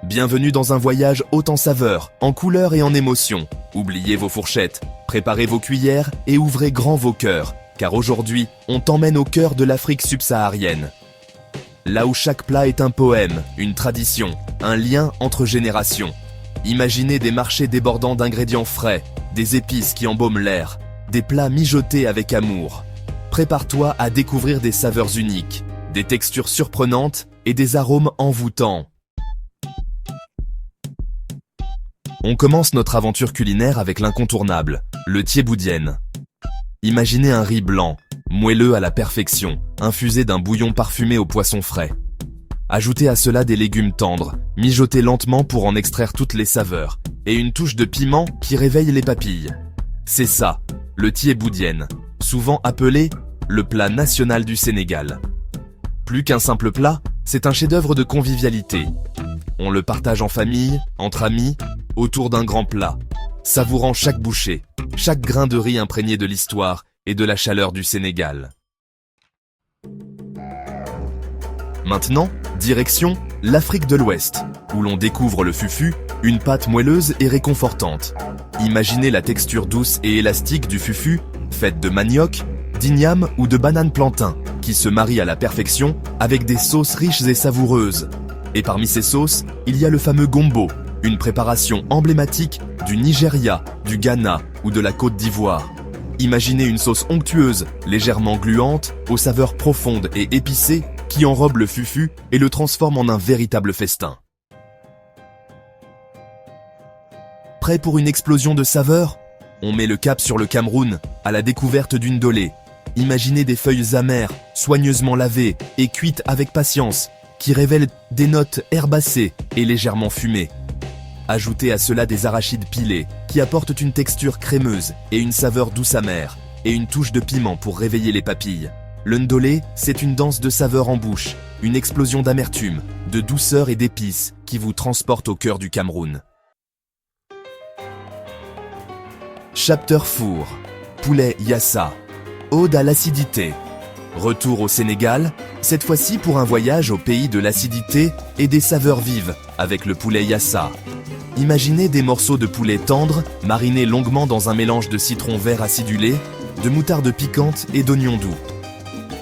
Bienvenue dans un voyage haut en saveurs, en couleurs et en émotions. Oubliez vos fourchettes, préparez vos cuillères et ouvrez grand vos cœurs, car aujourd'hui, on t'emmène au cœur de l'Afrique subsaharienne. Là où chaque plat est un poème, une tradition, un lien entre générations. Imaginez des marchés débordant d'ingrédients frais, des épices qui embaument l'air, des plats mijotés avec amour. Prépare-toi à découvrir des saveurs uniques, des textures surprenantes et des arômes envoûtants. On commence notre aventure culinaire avec l'incontournable, le thieboudienne. Imaginez un riz blanc, moelleux à la perfection, infusé d'un bouillon parfumé au poisson frais. Ajoutez à cela des légumes tendres, mijotés lentement pour en extraire toutes les saveurs, et une touche de piment qui réveille les papilles. C'est ça, le thieboudienne, souvent appelé le plat national du Sénégal. Plus qu'un simple plat, c'est un chef-d'œuvre de convivialité. On le partage en famille, entre amis, autour d'un grand plat, savourant chaque bouchée, chaque grain de riz imprégné de l'histoire et de la chaleur du Sénégal. Maintenant, direction l'Afrique de l'Ouest, où l'on découvre le fufu, une pâte moelleuse et réconfortante. Imaginez la texture douce et élastique du fufu, faite de manioc, d'igname ou de banane plantain, qui se marie à la perfection avec des sauces riches et savoureuses. Et parmi ces sauces, il y a le fameux gombo, une préparation emblématique du Nigeria, du Ghana ou de la Côte d'Ivoire. Imaginez une sauce onctueuse, légèrement gluante, aux saveurs profondes et épicées, qui enrobe le fufu et le transforme en un véritable festin. Prêt pour une explosion de saveurs? On met le cap sur le Cameroun, à la découverte d'une dolé. Imaginez des feuilles amères, soigneusement lavées et cuites avec patience, qui révèlent des notes herbacées et légèrement fumées. Ajoutez à cela des arachides pilés, qui apportent une texture crémeuse et une saveur douce amère, et une touche de piment pour réveiller les papilles. Le ndolé, c'est une danse de saveurs en bouche, une explosion d'amertume, de douceur et d'épices qui vous transporte au cœur du Cameroun. Chapter Four, poulet yassa, ode à l'acidité. Retour au Sénégal, cette fois-ci pour un voyage au pays de l'acidité et des saveurs vives, avec le poulet yassa. Imaginez des morceaux de poulet tendres, marinés longuement dans un mélange de citron vert acidulé, de moutarde piquante et d'oignons doux.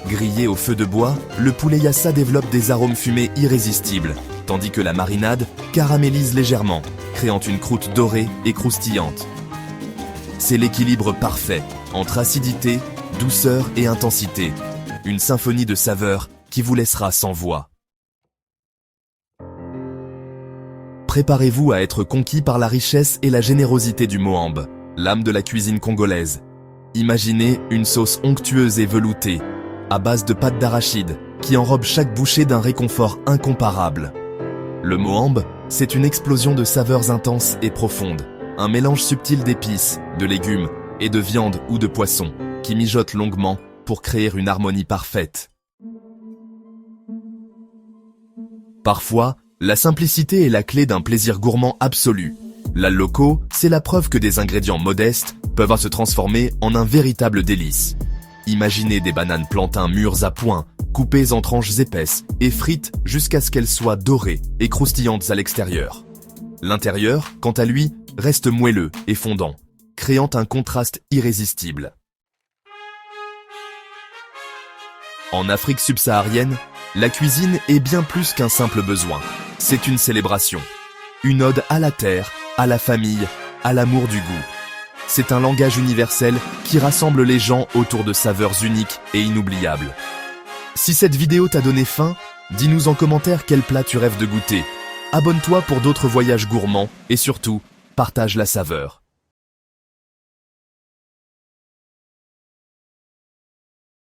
Grillé au feu de bois, le poulet yassa développe des arômes fumés irrésistibles, tandis que la marinade caramélise légèrement, créant une croûte dorée et croustillante. C'est l'équilibre parfait entre acidité, douceur et intensité. Une symphonie de saveurs qui vous laissera sans voix. Préparez-vous à être conquis par la richesse et la générosité du mohamba, l'âme de la cuisine congolaise. Imaginez une sauce onctueuse et veloutée, à base de pâte d'arachide, qui enrobe chaque bouchée d'un réconfort incomparable. Le mohamba, c'est une explosion de saveurs intenses et profondes, un mélange subtil d'épices, de légumes et de viande ou de poisson, qui mijote longuement pour créer une harmonie parfaite. Parfois, la simplicité est la clé d'un plaisir gourmand absolu. La loco, c'est la preuve que des ingrédients modestes peuvent se transformer en un véritable délice. Imaginez des bananes plantains mûres à point, coupées en tranches épaisses et frites jusqu'à ce qu'elles soient dorées et croustillantes à l'extérieur. L'intérieur, quant à lui, reste moelleux et fondant, créant un contraste irrésistible. En Afrique subsaharienne, la cuisine est bien plus qu'un simple besoin. C'est une célébration, une ode à la terre, à la famille, à l'amour du goût. C'est un langage universel qui rassemble les gens autour de saveurs uniques et inoubliables. Si cette vidéo t'a donné faim, dis-nous en commentaire quel plat tu rêves de goûter. Abonne-toi pour d'autres voyages gourmands et surtout, partage la saveur.